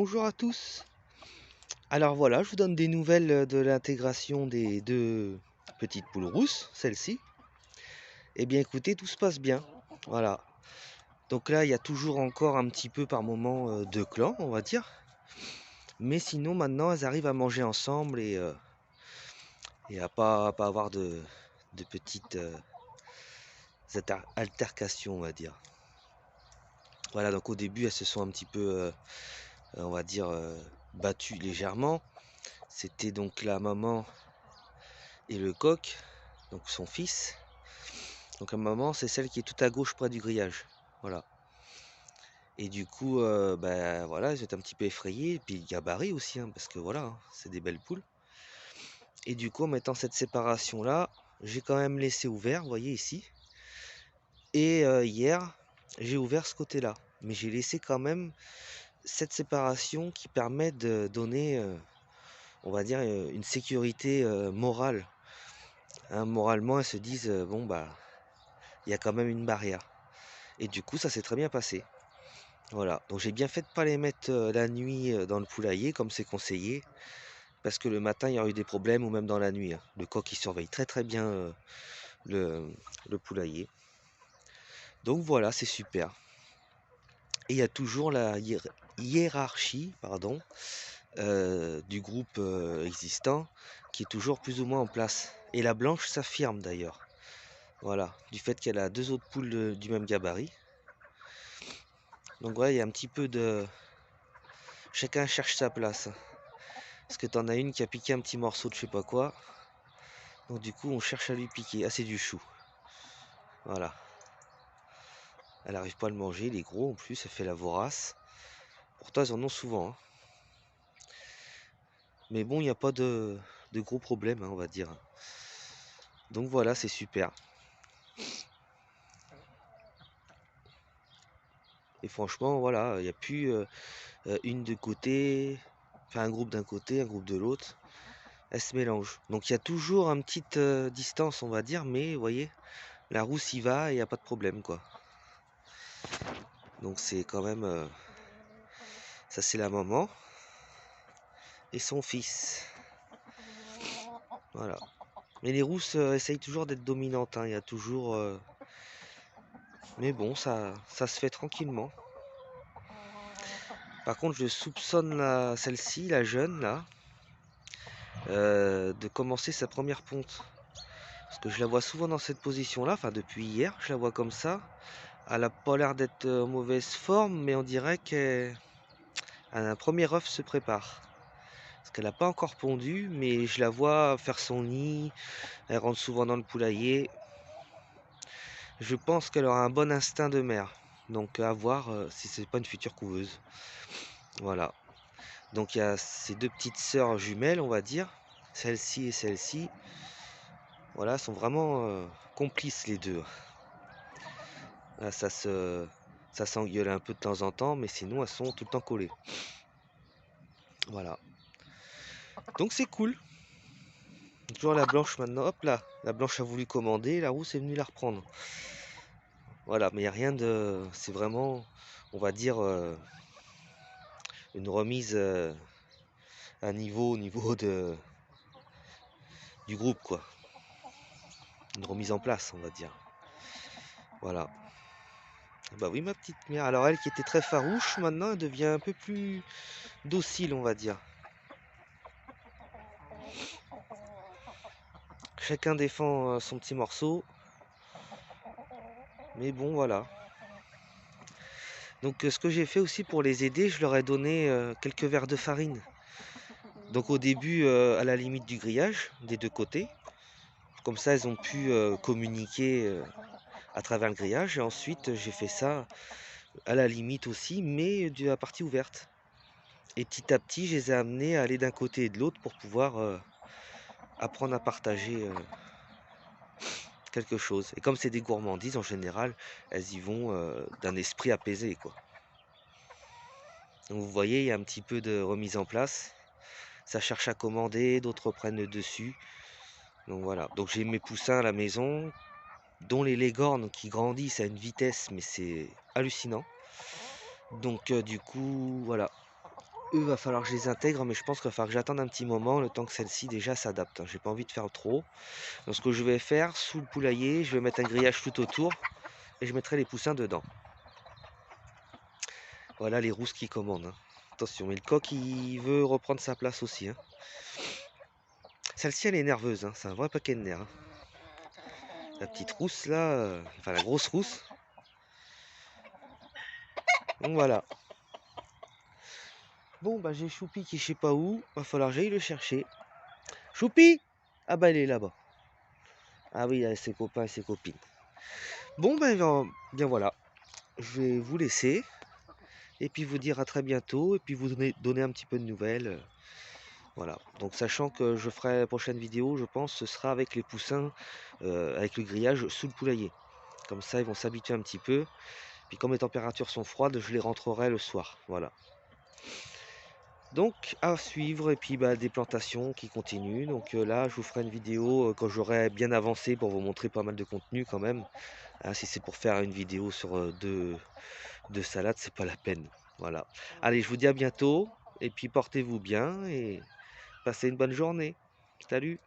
bonjour à tous. Alors voilà, je vous donne des nouvelles de l'intégration des deux petites poules rousses, celles-ci. Eh bien écoutez, tout se passe bien. Voilà. Donc là, il y a toujours encore un petit peu par moment de clans, on va dire. Mais sinon, maintenant, elles arrivent à manger ensemble et à pas avoir de petites altercations, on va dire. Voilà, donc au début, elles se sont un petit peu, on va dire, battues légèrement. C'était donc la maman et le coq, donc son fils. Donc la maman, c'est celle qui est tout à gauche près du grillage. Voilà. Et du coup, ben voilà, ils étaient un petit peu effrayés. Et puis le gabarit aussi, hein, parce que voilà, hein, c'est des belles poules. Et du coup, en mettant cette séparation-là, j'ai quand même laissé ouvert, vous voyez ici. Et hier, j'ai ouvert ce côté-là. Mais j'ai laissé quand même cette séparation qui permet de donner, on va dire, une sécurité morale. Hein, moralement, elles se disent, bon, bah, il y a quand même une barrière. Et du coup, ça s'est très bien passé. Voilà, donc j'ai bien fait de pas les mettre la nuit dans le poulailler comme c'est conseillé, parce que le matin il y aurait eu des problèmes ou même dans la nuit, hein. Le coq il surveille très très bien le, le poulailler. Donc voilà, c'est super. Et il y a toujours la hiérarchie, pardon, du groupe existant qui est toujours plus ou moins en place. Et la blanche s'affirme d'ailleurs. Voilà, du fait qu'elle a deux autres poules du même gabarit. Donc voilà, il y a un petit peu de... Chacun cherche sa place. Parce que t'en as une qui a piqué un petit morceau de je sais pas quoi. Donc du coup on cherche à lui piquer. Ah, c'est du chou. Voilà. Elle arrive pas à le manger, il est gros en plus, elle fait la vorace. Pourtant elles en ont souvent, hein. Mais bon, il n'y a pas de gros problèmes, hein, on va dire. Donc voilà, c'est super. Et franchement, voilà, il n'y a plus une de côté, enfin un groupe d'un côté, un groupe de l'autre. Elles se mélangent. Donc il y a toujours une petite distance, on va dire, mais vous voyez, la rousse y va et il n'y a pas de problème, quoi. Donc c'est quand même... ça c'est la maman et son fils. Voilà. Mais les rousses essayent toujours d'être dominantes, hein. Il y a toujours... Mais bon, ça se fait tranquillement. Par contre, je soupçonne celle-ci, la jeune, là, de commencer sa première ponte. Parce que je la vois souvent dans cette position-là, enfin depuis hier, je la vois comme ça. Elle a pas l'air d'être en mauvaise forme, mais on dirait qu'un premier œuf se prépare. Parce qu'elle n'a pas encore pondu, mais je la vois faire son nid. Elle rentre souvent dans le poulailler. Je pense qu'elle aura un bon instinct de mère. Donc à voir si c'est pas une future couveuse. Voilà. Donc il y a ces deux petites sœurs jumelles, on va dire. Celle-ci et celle-ci. Voilà, sont vraiment complices les deux. Là, ça s'engueule un peu de temps en temps, mais sinon elles sont tout le temps collées. Voilà. Donc c'est cool. Toujours la blanche maintenant. Hop là, la blanche a voulu commander, la rousse est venue la reprendre. Voilà, mais il n'y a rien de... C'est vraiment, on va dire, une remise à niveau, au niveau du groupe, quoi. Une remise en place, on va dire. Voilà. Bah oui, ma petite mère. Alors elle qui était très farouche, maintenant elle devient un peu plus docile, on va dire. Chacun défend son petit morceau. Mais bon, voilà. Donc ce que j'ai fait aussi pour les aider, je leur ai donné quelques verres de farine. Donc au début, à la limite du grillage, des deux côtés. Comme ça, elles ont pu communiquer à travers le grillage. Et ensuite, j'ai fait ça à la limite aussi, mais de la partie ouverte. Et petit à petit, je les ai amenés à aller d'un côté et de l'autre pour pouvoir apprendre à partager quelque chose. Et comme c'est des gourmandises, en général, elles y vont d'un esprit apaisé, quoi. Donc vous voyez, il y a un petit peu de remise en place. Ça cherche à commander, d'autres prennent le dessus. Donc voilà. Donc j'ai mes poussins à la maison, dont les Leghorns qui grandissent à une vitesse, mais c'est hallucinant. Donc du coup, voilà. eux, va falloir que je les intègre, mais je pense qu'il va falloir que j'attende un petit moment, le temps que celle-ci déjà s'adapte, hein. J'ai pas envie de faire trop. Donc ce que je vais faire, sous le poulailler, je vais mettre un grillage tout autour et je mettrai les poussins dedans. Voilà les rousses qui commandent, hein. Attention, mais le coq, il veut reprendre sa place aussi, hein. Celle-ci, elle est nerveuse, hein. C'est un vrai paquet de nerfs, hein. La petite rousse, là, enfin la grosse rousse. Donc voilà. Bon, bah j'ai Choupi qui je sais pas où. Va falloir que j'aille le chercher. Choupi! Ah bah il est là-bas. Ah oui, avec ses copains et ses copines. Bon, ben bien voilà. Je vais vous laisser. Et puis vous dire à très bientôt. Et puis vous donner un petit peu de nouvelles. Voilà. Donc sachant que je ferai la prochaine vidéo, je pense, ce sera avec les poussins, avec le grillage sous le poulailler. Comme ça, ils vont s'habituer un petit peu. Puis comme les températures sont froides, je les rentrerai le soir. Voilà. Donc à suivre et puis bah, des plantations qui continuent. Donc là, je vous ferai une vidéo quand j'aurai bien avancé pour vous montrer pas mal de contenu quand même. Hein, si c'est pour faire une vidéo sur deux salades, c'est pas la peine. Voilà. Allez, je vous dis à bientôt et puis portez-vous bien et passez une bonne journée. Salut!